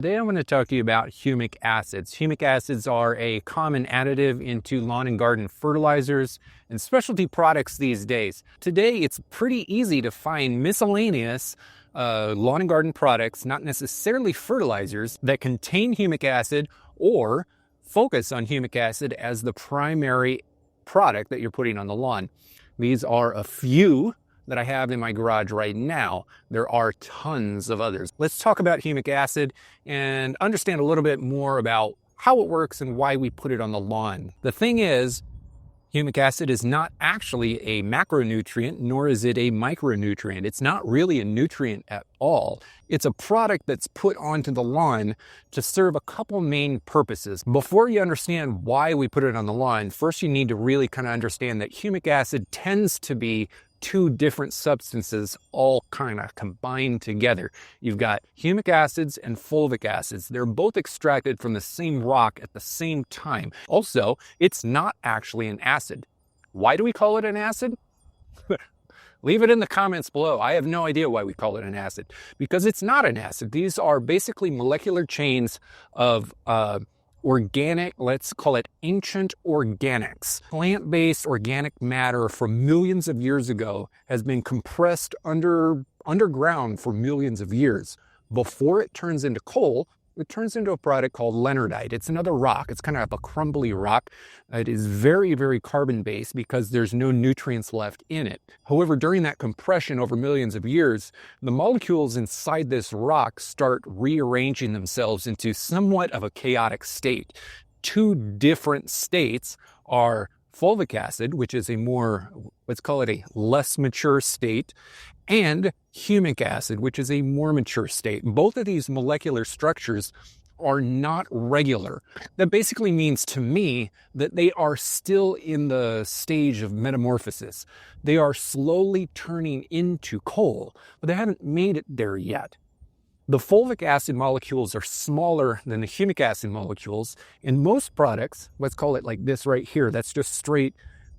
Today I'm going to talk to you about humic acids. Humic acids are a common additive into lawn and garden fertilizers and specialty products these days. Today it's pretty easy to find miscellaneous lawn and garden products, not necessarily fertilizers, that contain humic acid or focus on humic acid as the primary product that you're putting on the lawn. These are a few that I have in my garage right now. There are tons of others. Let's talk about humic acid and understand a little bit more about how it works and why we put it on the lawn. The thing is, humic acid is not actually a macronutrient, nor is it a micronutrient. It's not really a nutrient at all. It's a product that's put onto the lawn to serve a couple main purposes. Before you understand why we put it on the lawn, first you need to really kind of understand that humic acid tends to be two different substances all kind of combined together. You've got humic acids and fulvic acids. They're both extracted from the same rock at the same time. Also, it's not actually an acid. Why do we call it an acid? Leave it in the comments below. I have no idea why we call it an acid, because it's not an acid. These are basically molecular chains of organic, let's call it ancient organics. Plant-based organic matter from millions of years ago has been compressed underground for millions of years. Before it turns into coal, it turns into a product called leonardite. It's another rock. It's kind of a crumbly rock. It is very, very carbon-based because there's no nutrients left in it. However, during that compression over millions of years, the molecules inside this rock start rearranging themselves into somewhat of a chaotic state. Two different states are fulvic acid, which is a more, let's call it a less mature state, and humic acid, which is a more mature state. Both of these molecular structures are not regular. That basically means to me that they are still in the stage of metamorphosis. They are slowly turning into coal, but they haven't made it there yet. The fulvic acid molecules are smaller than the humic acid molecules. In most products, let's call it like this right here, that's just straight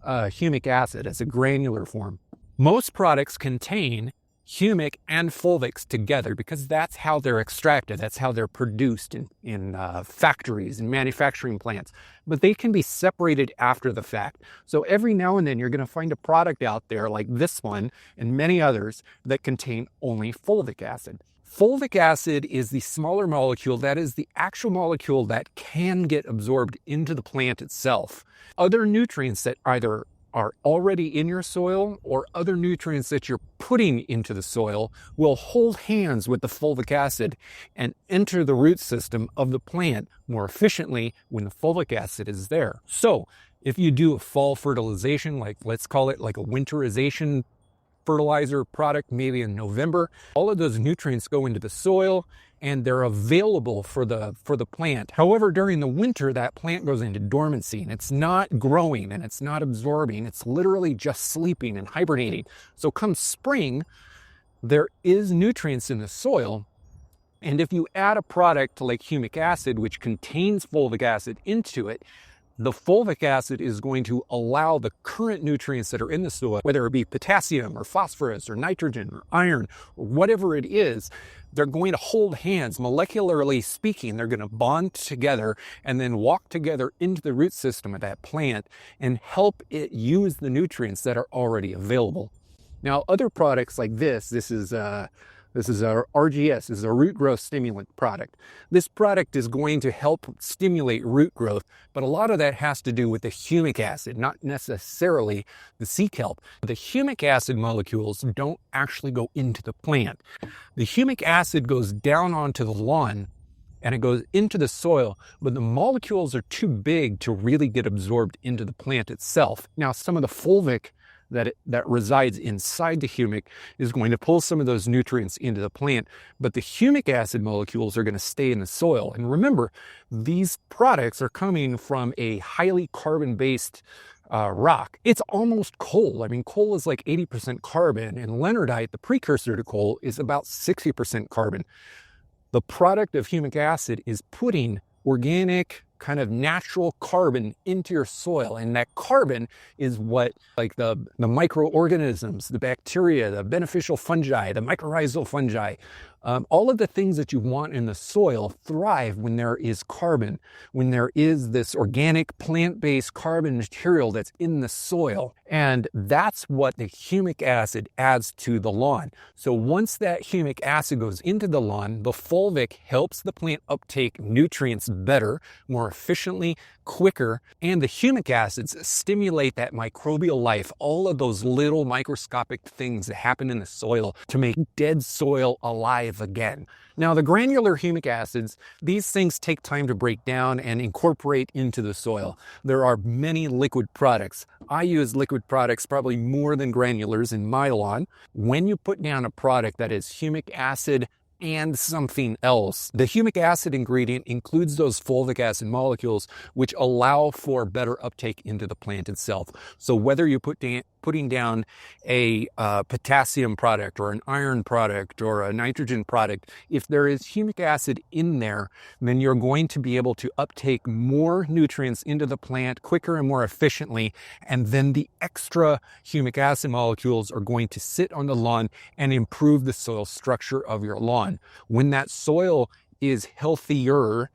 humic acid as a granular form. Most products contain humic and fulvics together because that's how they're extracted. That's how they're produced in factories and manufacturing plants. But they can be separated after the fact. So every now and then you're going to find a product out there like this one and many others that contain only fulvic acid. Fulvic acid is the smaller molecule. That is the actual molecule that can get absorbed into the plant itself. Other nutrients that either are already in your soil or other nutrients that you're putting into the soil will hold hands with the fulvic acid and enter the root system of the plant more efficiently when the fulvic acid is there. So if you do a fall fertilization, like let's call it like a winterization fertilizer product, maybe in November, all of those nutrients go into the soil and they're available for the plant. However, during the winter, that plant goes into dormancy and it's not growing and it's not absorbing. It's literally just sleeping and hibernating. So come spring, there is nutrients in the soil. And if you add a product like humic acid, which contains fulvic acid into it, the fulvic acid is going to allow the current nutrients that are in the soil, whether it be potassium or phosphorus or nitrogen or iron or whatever it is, they're going to hold hands, molecularly speaking. They're going to bond together and then walk together into the root system of that plant and help it use the nutrients that are already available. Now, other products like this is our RGS, this is a root growth stimulant product. This product is going to help stimulate root growth, but a lot of that has to do with the humic acid, not necessarily the sea kelp. The humic acid molecules don't actually go into the plant. The humic acid goes down onto the lawn and it goes into the soil, but the molecules are too big to really get absorbed into the plant itself. Now, some of the fulvic that resides inside the humic is going to pull some of those nutrients into the plant, but the humic acid molecules are going to stay in the soil. And remember, these products are coming from a highly carbon-based rock. It's almost coal. I mean, coal is like 80% carbon, and leonardite, the precursor to coal, is about 60% carbon. The product of humic acid is putting organic kind of natural carbon into your soil. And that carbon is what, like the microorganisms, the bacteria, the beneficial fungi, the mycorrhizal fungi, all of the things that you want in the soil thrive when there is carbon, when there is this organic plant-based carbon material that's in the soil. And that's what the humic acid adds to the lawn. So once that humic acid goes into the lawn, the fulvic helps the plant uptake nutrients better, more efficiently, quicker, and the humic acids stimulate that microbial life, all of those little microscopic things that happen in the soil to make dead soil alive again. Now, the granular humic acids, these things take time to break down and incorporate into the soil. There are many liquid products. I use liquid products probably more than granulars in my lawn. When you put down a product that is humic acid and something else, the humic acid ingredient includes those fulvic acid molecules, which allow for better uptake into the plant itself. So whether you're putting down a potassium product or an iron product or a nitrogen product, if there is humic acid in there, then you're going to be able to uptake more nutrients into the plant quicker and more efficiently. And then the extra humic acid molecules are going to sit on the lawn and improve the soil structure of your lawn. When that soil is healthier,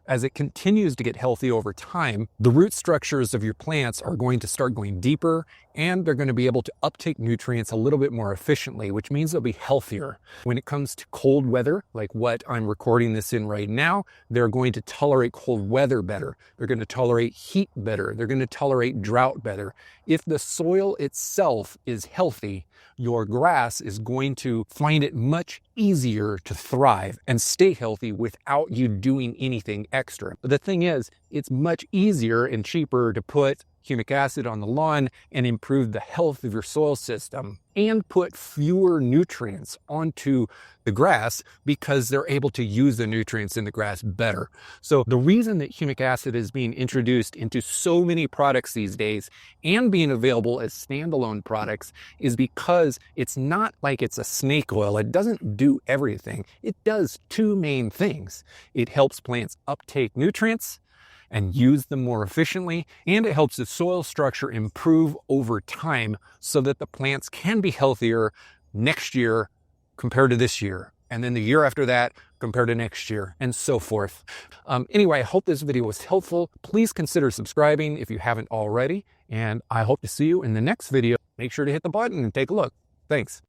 as it continues to get healthy over time, the root structures of your plants are going to start going deeper, and they're going to be able to uptake nutrients a little bit more efficiently, which means they'll be healthier. When it comes to cold weather, like what I'm recording this in right now, they're going to tolerate cold weather better. They're going to tolerate heat better. They're going to tolerate drought better. If the soil itself is healthy, your grass is going to find it much easier to thrive and stay healthy without you doing anything extra. But the thing is, it's much easier and cheaper to put humic acid on the lawn and improve the health of your soil system and put fewer nutrients onto the grass because they're able to use the nutrients in the grass better. So the reason that humic acid is being introduced into so many products these days and being available as standalone products is because it's not like it's a snake oil. It doesn't do everything. It does two main things. It helps plants uptake nutrients and use them more efficiently, and it helps the soil structure improve over time so that the plants can be healthier next year compared to this year, and then the year after that compared to next year, and so forth. Anyway, I hope this video was helpful. Please consider subscribing if you haven't already, and I hope to see you in the next video. Make sure to hit the button and take a look. Thanks.